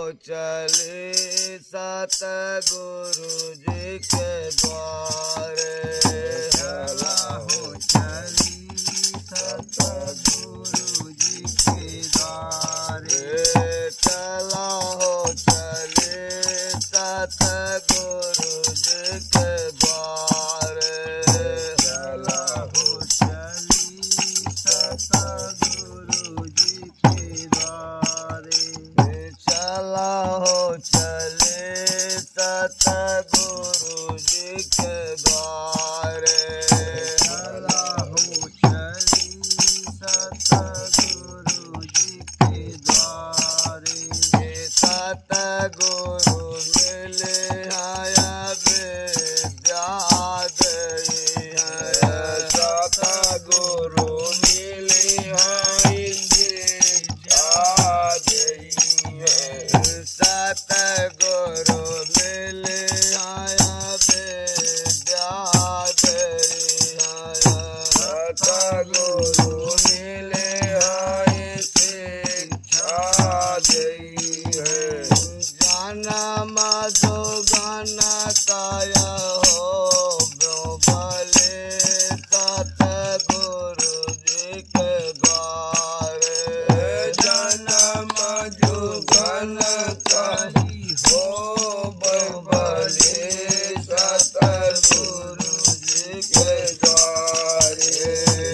चली सतगुरु जी के द्वारे। चला हो चली सतगुरु जी के द्वारे। चला हो चली सतगुरु जी के द्वारे। चला हो चली सतगुरु जी के द्वारे। चला हो चले सतगुरु जी के द्वारे। चला हो चली सतगुरु जी के द्वारे। सतगुरु मिले आया विद्या दई है। सतगुरु मिले आई विद्या दई है। सतगुरु मिले आया विद्या दई है। सतगुरु मिले आई शिक्षा दई है। जन्म जोगन काया हो भले सतगुरु जी के द्वारे। जन्म जोगन कही हो भले सतगुरु जी के द्वारे।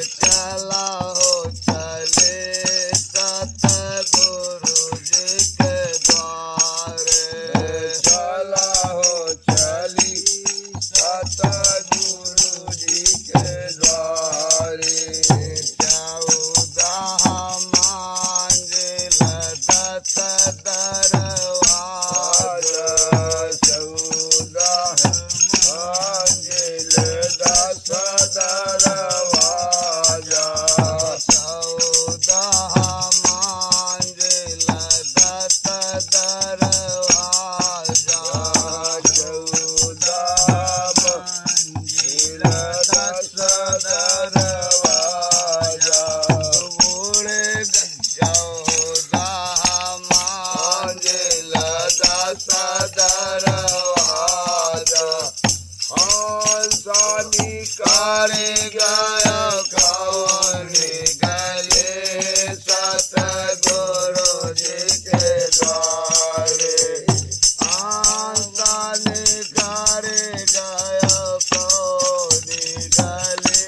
चला हो चले सतगुरु जी के द्वारे। चला हो चली सतगुरु जी के द्वारे। चौदह मंजिल दस दरवाजा। चौदह मंजिल दस दरवाजा। चौदह मंजिल दस दरवाजा। चौदह मंजिल दस दरवाजा। बूढ़े चौदह मंजिल दस दरवाजा। सानी करे गया कौनी गले सतगुरु जी के द्वारे। सानी करे गया कौनी गले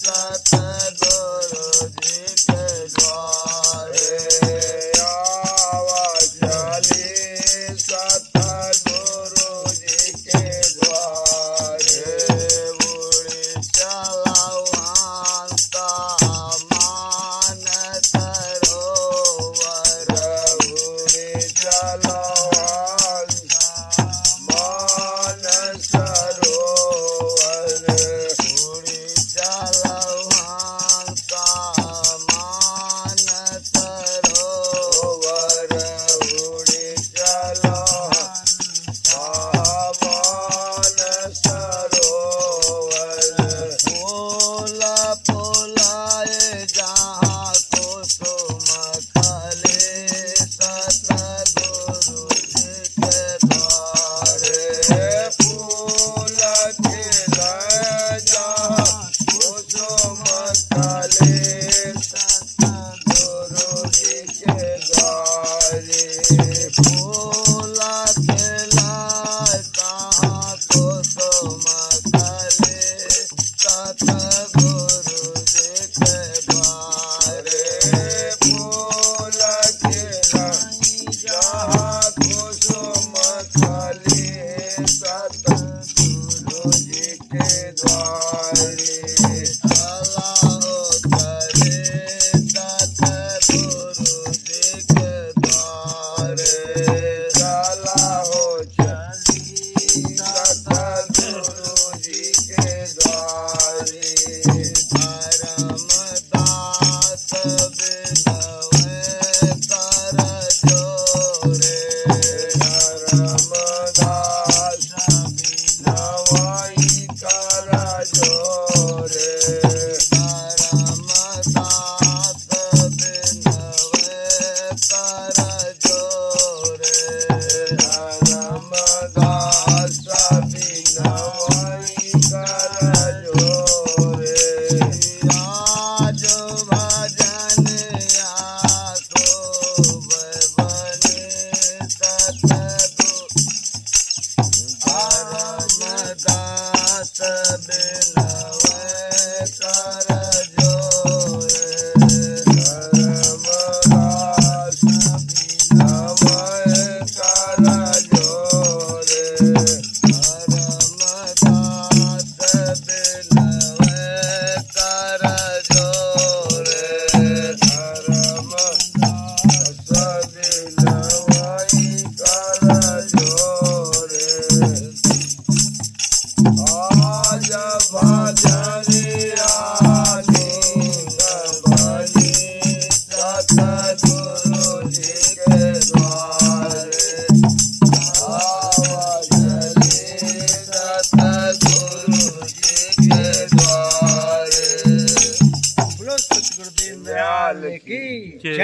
सतगुरु जी के द्वारे। आवाज चली सतगुरु जी के द्वारे। बुढ़ी चलाओ हंसा मान सरोवर। बुढ़ी चलाओ हंसा मान सरोवर। बुढ़ी चलाओ हंसा मान सरोवर। बुढ़ी चलाओ मान सरोवर। फूल फुलाए जहाँ कुसुम खिले सतगुरु जी के द्वारे। फूल खिलाए जहाँ कुसुम खिले सतगुरु जी के द्वारे। फूल खिलाए जहाँ कुसुम खिले सतगुरु जी के द्वारे। फूल खिलाए जहाँ कुसुम खिले सतगुरु जी के द्वारे। चला हो चले सतगुरु जी के द्वारे। चला हो चली सतगुरु जी के द्वारे। धर्मदास बिनवे कर जोरे। धर्मदास बिनवाई कर जोरे। धर्मदास बिनवे कर जोरे। दयाल की जय।